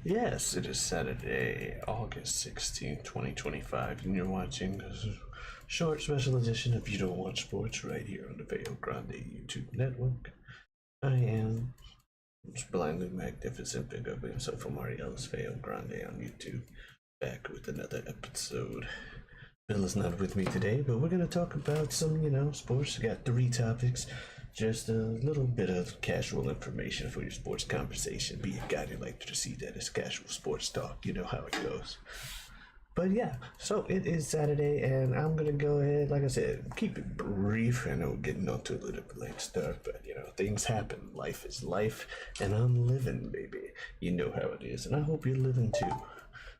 Yes, it is Saturday, August 16th, 2025, and you're watching a short special edition of You Don't Watch Sports right here on the Veo Grande YouTube network. I am blindly magnificent, big ugly himself from Mariella's Veo Grande on YouTube, back with another episode. Bill is not with me today, but we're going to talk about some, sports. We got 3 topics. Just a little bit of casual information for your sports conversation. Be a guy who likes to see that as casual sports talk. You know how it goes. But yeah, so it is Saturday, and I'm gonna go ahead, like I said, keep it brief. I know we're getting onto a little bit late stuff, but things happen. Life is life, and I'm living, baby. You know how it is, and I hope you're living too.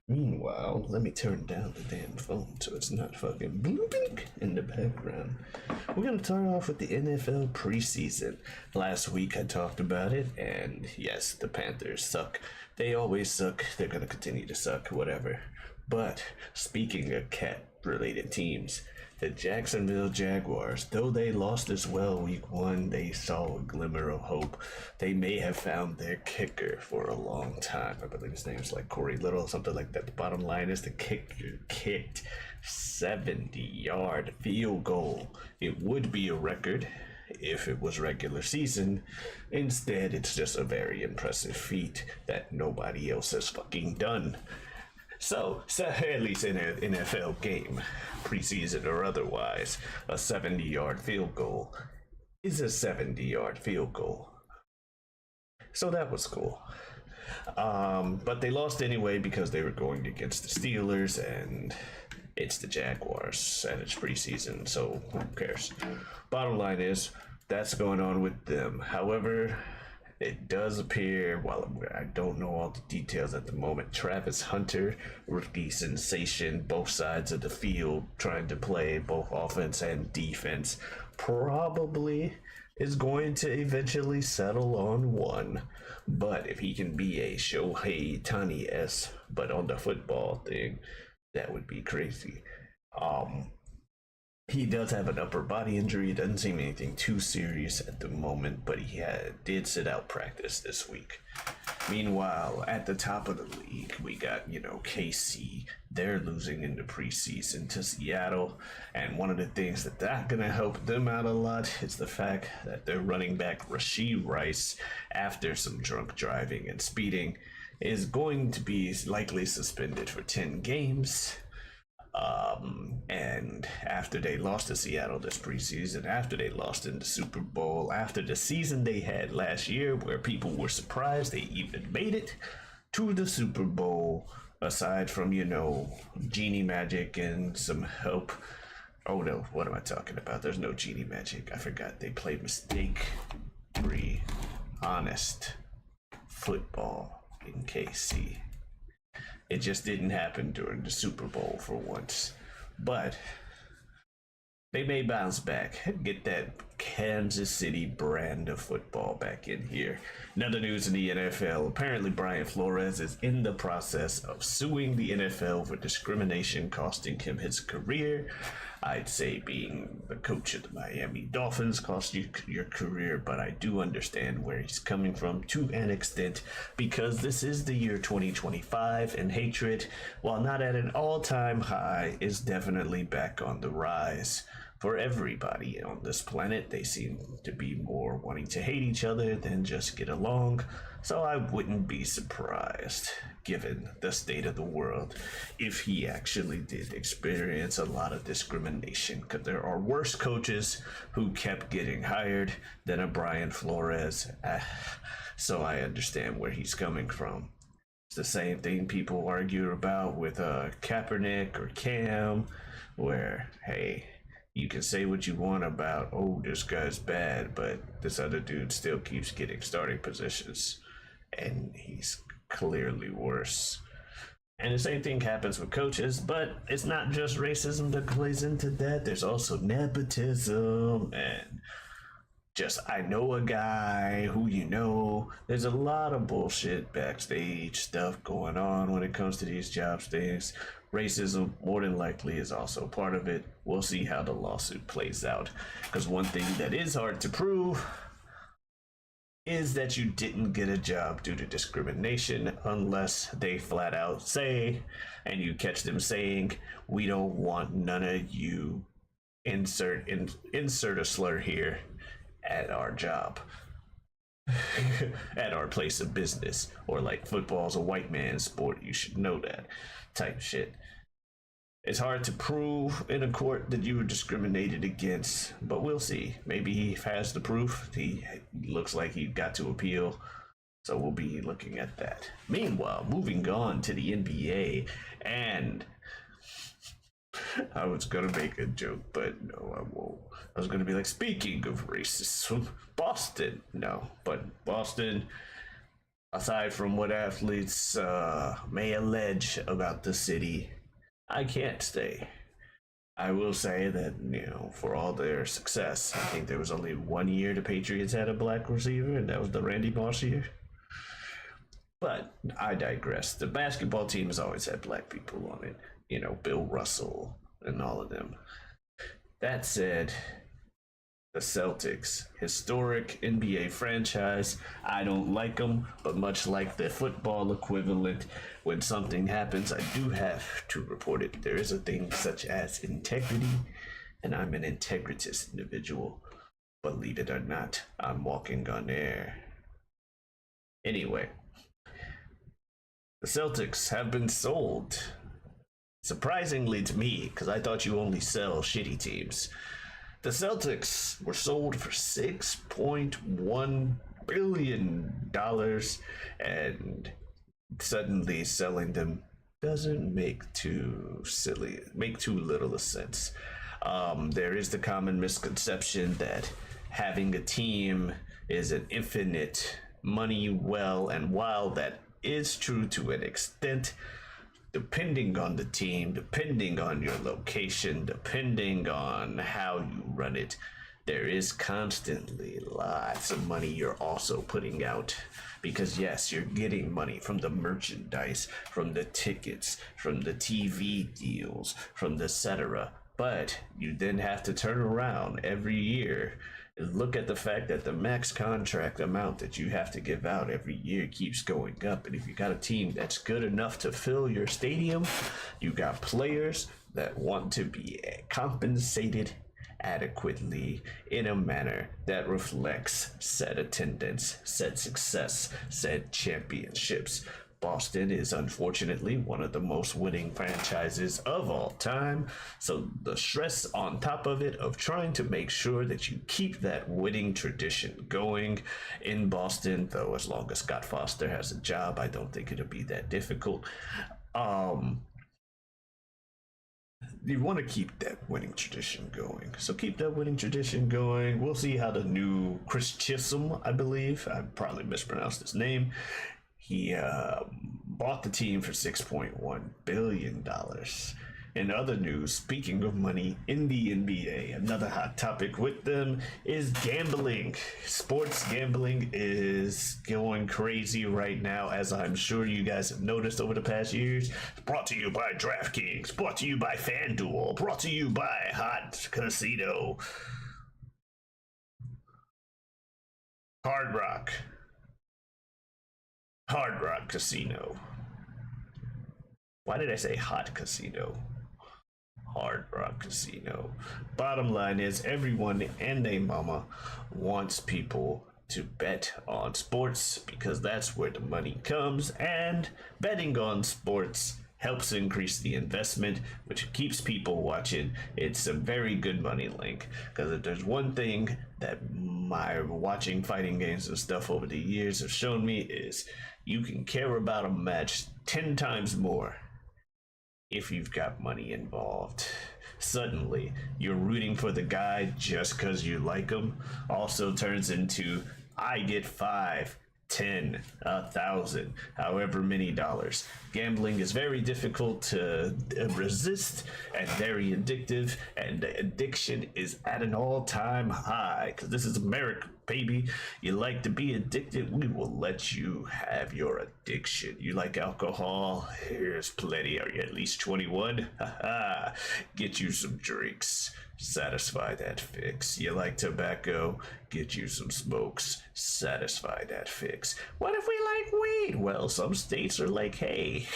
Meanwhile, let me turn down the damn phone so it's not fucking blooping in the background. We're going to start off with the NFL preseason. Last week I talked about it, and yes, the Panthers suck. They always suck. They're going to continue to suck, whatever. But speaking of cat-related teams, the Jacksonville Jaguars, though they lost as well week 1, they saw a glimmer of hope. They may have found their kicker for a long time. I believe his name is like Corey Little or something like that. The bottom line is the kicker kicked 70-yard field goal. It would be a record if it was regular season. Instead, it's just a very impressive feat that nobody else has fucking done. So at least in an NFL game, preseason or otherwise, a 70-yard field goal is a 70-yard field goal. So that was cool. But they lost anyway because they were going against the Steelers, and it's the Jaguars, and it's preseason, so who cares? Bottom line is, that's going on with them. However, it does appear, while I don't know all the details at the moment, Travis Hunter, rookie sensation, both sides of the field, trying to play both offense and defense, probably is going to eventually settle on one. But if he can be a Shohei Ohtani-esque, but on the football thing, that would be crazy. He does have an upper body injury. It doesn't seem anything too serious at the moment, but he did sit out practice this week. Meanwhile, at the top of the league, we got, KC. They're losing in the preseason to Seattle. And one of the things that's going to help them out a lot is the fact that their running back, Rashee Rice, after some drunk driving and speeding, is going to be likely suspended for 10 games. And after they lost to Seattle this preseason, after they lost in the Super Bowl, after the season they had last year where people were surprised they even made it to the Super Bowl, aside from, genie magic and some help. Oh no, what am I talking about? There's no genie magic. I forgot they played mistake-free, honest football in KC. It just didn't happen during the Super Bowl for once. But they may bounce back and get that Kansas City brand of football back in here. Another news in the NFL, apparently Brian Flores is in the process of suing the NFL for discrimination costing him his career. I'd say being the coach of the Miami Dolphins cost you your career, but I do understand where he's coming from to an extent, because this is the year 2025, and hatred, while not at an all-time high, is definitely back on the rise. For everybody on this planet, they seem to be more wanting to hate each other than just get along, so I wouldn't be surprised, given the state of the world, if he actually did experience a lot of discrimination, because there are worse coaches who kept getting hired than a Brian Flores, so I understand where he's coming from. It's the same thing people argue about with Kaepernick or Cam, where, hey, you can say what you want about, oh, this guy's bad, but this other dude still keeps getting starting positions, and he's clearly worse. And the same thing happens with coaches, but it's not just racism that plays into that. There's also nepotism and just, I know a guy who there's a lot of bullshit backstage stuff going on when it comes to these job things. Racism, more than likely, is also part of it. We'll see how the lawsuit plays out. Because one thing that is hard to prove is that you didn't get a job due to discrimination unless they flat out say, and you catch them saying, we don't want none of you, insert a slur here, at our job. At our place of business, or like football's a white man's sport, you should know that type shit. It's hard to prove in a court that you were discriminated against, but we'll see. Maybe he has the proof. He looks like he got to appeal, so we'll be looking at that. Meanwhile, moving on to the NBA, and I was gonna make a joke, but no, I won't. I was gonna be like, speaking of racism, Boston. No, but Boston, aside from what athletes may allege about the city, I can't stay. I will say that, for all their success, I think there was only 1 year the Patriots had a black receiver, and that was the Randy Moss year. But I digress. The basketball team has always had black people on it. Bill Russell and all of them. That said, the Celtics, historic NBA franchise. I don't like them, but much like the football equivalent, when something happens, I do have to report it. There is a thing such as integrity, and I'm an integritous individual. Believe it or not, I'm walking on air. Anyway, the Celtics have been sold. Surprisingly to me, because I thought you only sell shitty teams. The Celtics were sold for $6.1 billion, and suddenly selling them doesn't make too little sense. There is the common misconception that having a team is an infinite money well, and while that is true to an extent, depending on the team, depending on your location, depending on how you run it, there is constantly lots of money you're also putting out. Because yes, you're getting money from the merchandise, from the tickets, from the TV deals, from the etc. But you then have to turn around every year and look at the fact that the max contract amount that you have to give out every year keeps going up. And if you got a team that's good enough to fill your stadium, you got players that want to be compensated adequately in a manner that reflects said attendance, said success, said championships. Boston is unfortunately one of the most winning franchises of all time, so the stress on top of it of trying to make sure that you keep that winning tradition going in Boston, though as long as Scott Foster has a job, I don't think it'll be that difficult. You want to keep that winning tradition going. So keep that winning tradition going. We'll see how the new Chris Chisholm, I believe, I probably mispronounced his name, he bought the team for $6.1 billion. In other news, speaking of money in the NBA, another hot topic with them is gambling. Sports gambling is going crazy right now, as I'm sure you guys have noticed over the past years. Brought to you by DraftKings, brought to you by FanDuel, brought to you by Hot Casino, Hard Rock Casino. Why did I say Hot Casino? Hard Rock Casino. Bottom line is, everyone and their mama wants people to bet on sports because that's where the money comes, and betting on sports helps increase the investment, which keeps people watching. It's a very good money link, because if there's one thing that my watching fighting games and stuff over the years have shown me, is you can care about a match 10 times more if you've got money involved. Suddenly, you're rooting for the guy just because you like him also turns into, I get 5, 10, 1,000, however many dollars. Gambling is very difficult to resist and very addictive, and the addiction is at an all-time high, because this is America, baby. You like to be addicted, we will let you have your addiction. You like alcohol? Here's plenty. Are you at least 21? Haha, get you some drinks. Satisfy that fix. You like tobacco? Get you some smokes. Satisfy that fix. What if we like weed? Well, some states are like, hey,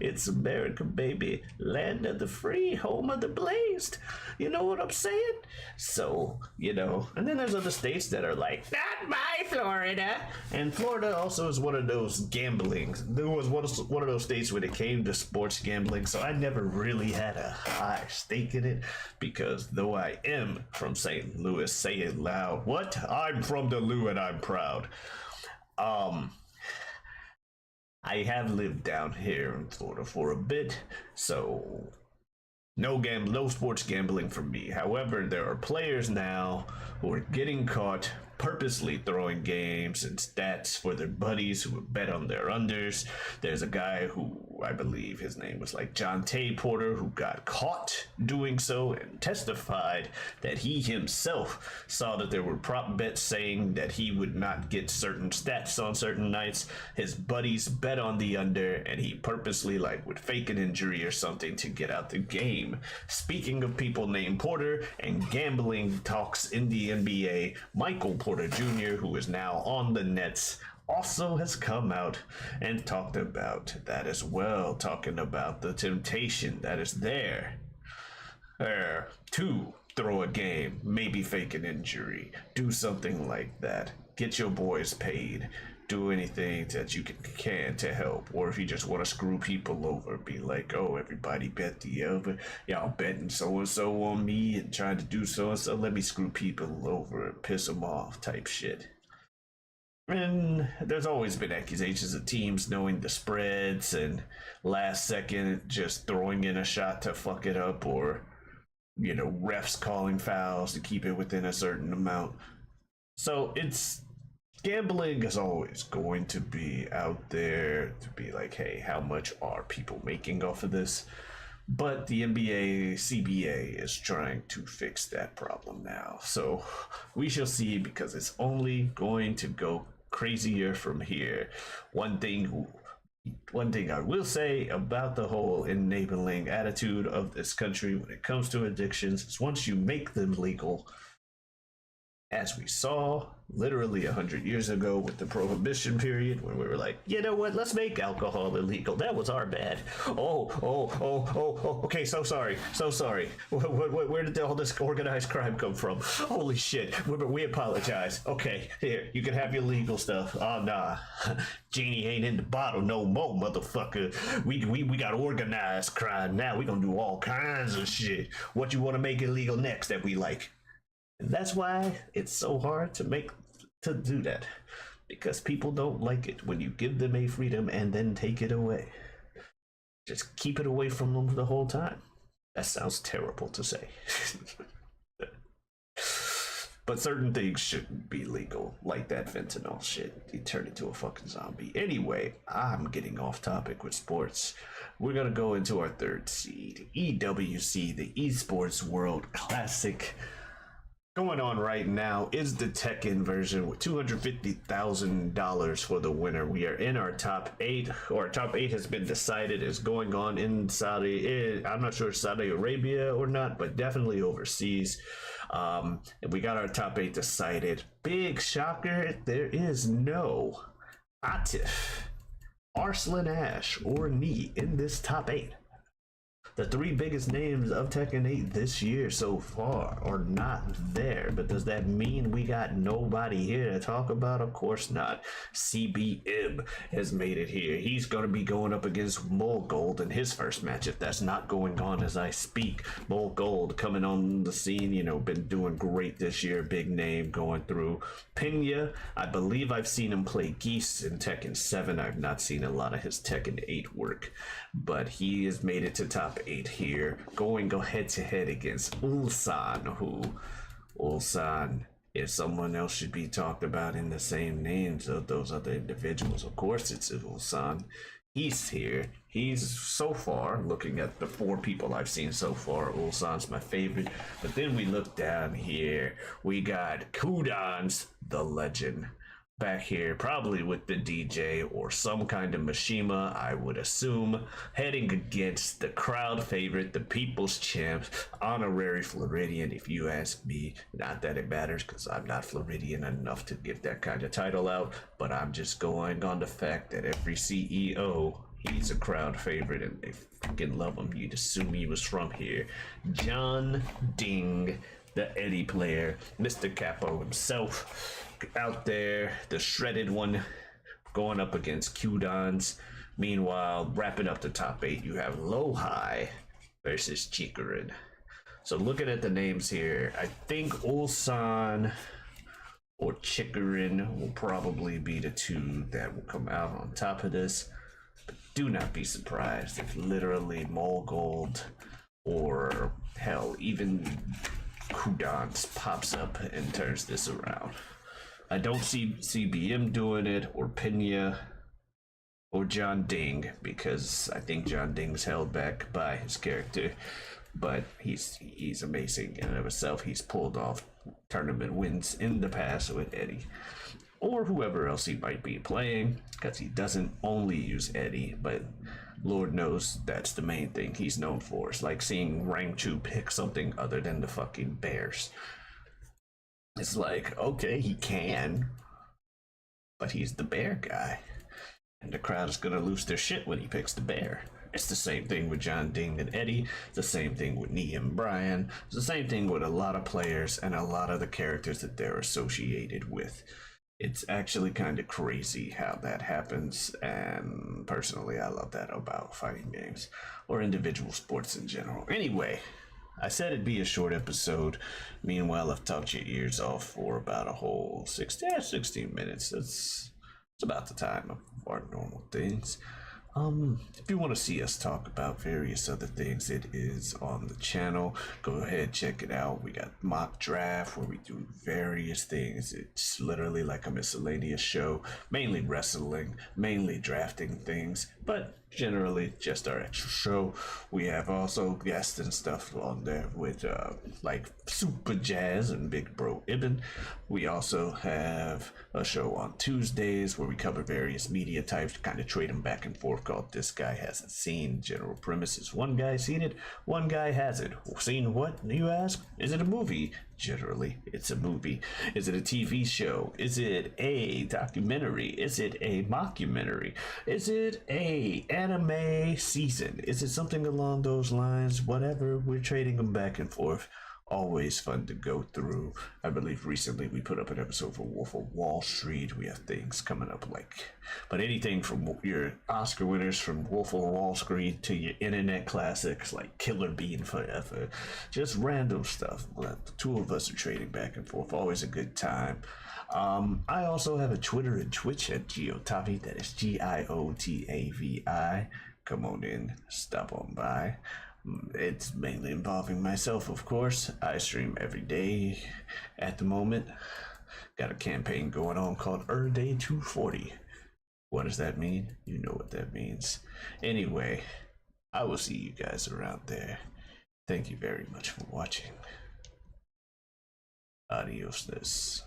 it's America, baby. Land of the free, home of the blazed. You know what I'm saying? So, and then there's other states that are like, not my Florida. And Florida also is one of those gambling. There was one of those states when it came to sports gambling, so I never really had a high stake in it because though I am from St. Louis, say it loud. What? I'm from the Lou and I'm proud. I have lived down here in Florida for a bit, so no sports gambling for me. However, there are players now who are getting caught purposely throwing games and stats for their buddies who bet on their unders. There's a guy who I believe his name was like John Tay Porter who got caught doing so and testified that he himself saw that there were prop bets saying that he would not get certain stats on certain nights. His buddies bet on the under and he purposely would fake an injury or something to get out the game. Speaking of people named Porter and gambling talks in the NBA, Michael Porter Jr., who is now on the Nets, also has come out and talked about that as well, talking about the temptation that is there to throw a game, maybe fake an injury, do something like that, get your boys paid, do anything that you can to help. Or if you just want to screw people over, be like, oh, everybody bet the over, y'all betting so and so on me and trying to do so and so, let me screw people over and piss them off type shit. And there's always been accusations of teams knowing the spreads and last second just throwing in a shot to fuck it up, or refs calling fouls to keep it within a certain amount. So gambling is always going to be out there to be like, hey, how much are people making off of this? But the NBA CBA is trying to fix that problem now. So we shall see, because it's only going to go crazier from here. One thing I will say about the whole enabling attitude of this country when it comes to addictions is once you make them legal, as we saw literally 100 years ago with the Prohibition period, when we were like, you know what, let's make alcohol illegal. That was our bad. Okay, so sorry. Where did all this organized crime come from? Holy shit, we apologize. Okay, here, you can have your legal stuff. Oh, nah, Genie ain't in the bottle no more, motherfucker. We got organized crime now. We gonna do all kinds of shit. What you want to make illegal next that we like? And that's why it's so hard to do that, because people don't like it when you give them a freedom and then take it away. Just keep it away from them the whole time. That sounds terrible to say. But certain things shouldn't be legal, like that fentanyl shit. You turn into a fucking zombie. Anyway, I'm getting off topic with sports. We're gonna go into our third seed, EWC, the Esports World Classic. Going on right now is the Tekken version with $250,000 for the winner. We are in our top 8, or top 8 has been decided, is going on in I'm not sure Saudi Arabia or not, but definitely overseas. And we got our top 8 decided. Big shocker, there is no Atif, Arslan Ash, or Nee in this top 8. The 3 biggest names of Tekken 8 this year so far are not there. But does that mean we got nobody here to talk about? Of course not. CBM has made it here. He's going to be going up against Molgold in his first match, if that's not going on as I speak. Molgold coming on the scene, been doing great this year. Big name going through. Pena, I believe I've seen him play Geese in Tekken 7. I've not seen a lot of his Tekken 8 work, but he has made it to top 8 here, going go head to head against Ulsan, who Ulsan, if someone else should be talked about in the same names of those other individuals, of course it's Ulsan. He's here. He's so far, looking at the 4 people I've seen so far, Ulsan's my favorite. But then we look down here, we got Kudans, the legend, back here, probably with the DJ or some kind of Mishima, I would assume, heading against the crowd favorite, the people's champ, honorary Floridian, if you ask me. Not that it matters, because I'm not Floridian enough to give that kind of title out, but I'm just going on the fact that every CEO, he's a crowd favorite, and they freaking love him. You'd assume he was from here. John Ding, the Eddie player, Mr. Capo himself, out there, the shredded one, going up against Q-Dons. Meanwhile, wrapping up the top 8, you have Low-High versus Chikarin. So looking at the names here, I think Ulsan or Chikarin will probably be the two that will come out on top of this. But do not be surprised if literally Molgold or hell, even Kudans pops up and turns this around. I don't see CBM doing it, or Pena, or John Ding, because I think John Ding's held back by his character, but he's amazing in and of himself. He's pulled off tournament wins in the past with Eddie, or whoever else he might be playing, because he doesn't only use Eddie, but Lord knows that's the main thing he's known for. It's like seeing Rangchu pick something other than the fucking Bears. It's like, okay, he can, but he's the bear guy. And the crowd is going to lose their shit when he picks the bear. It's the same thing with John Ding and Eddie. It's the same thing with Nee and Brian. It's the same thing with a lot of players and a lot of the characters that they're associated with. It's actually kind of crazy how that happens. And personally, I love that about fighting games or individual sports in general. Anyway, I said it'd be a short episode. Meanwhile, I've talked your ears off for about a whole 16 minutes. It's about the time of our normal things. If you want to see us talk about various other things, it is on the channel. Go ahead, check it out. We got mock draft where we do various things. It's literally like a miscellaneous show, mainly wrestling, mainly drafting things, but generally just our extra show. We have also guests and stuff on there with like Super Jazz and Big Bro Ibn. We also have a show on Tuesdays where we cover various media types, kind of trade them back and forth, called This Guy Hasn't Seen. General premises: one guy seen it, one guy hasn't. Seen what, you ask? Is it a movie? Generally, it's a movie. Is it a TV show? Is it a documentary? Is it a mockumentary? Is it a anime season? Is it something along those lines? Whatever, we're trading them back and forth. Always fun to go through. I believe recently we put up an episode for Wolf of Wall Street. We have things coming up but anything from your Oscar winners from Wolf of Wall Street to your internet classics like Killer Bean Forever. Just random stuff. The two of us are trading back and forth. Always a good time. I also have a Twitter and Twitch at Giotavi. That is Giotavi. Come on in, stop on by. It's mainly involving myself, of course. I stream every day at the moment. Got a campaign going on called Day 240. What does that mean? You know what that means. Anyway, I will see you guys around there. Thank you very much for watching. Adios.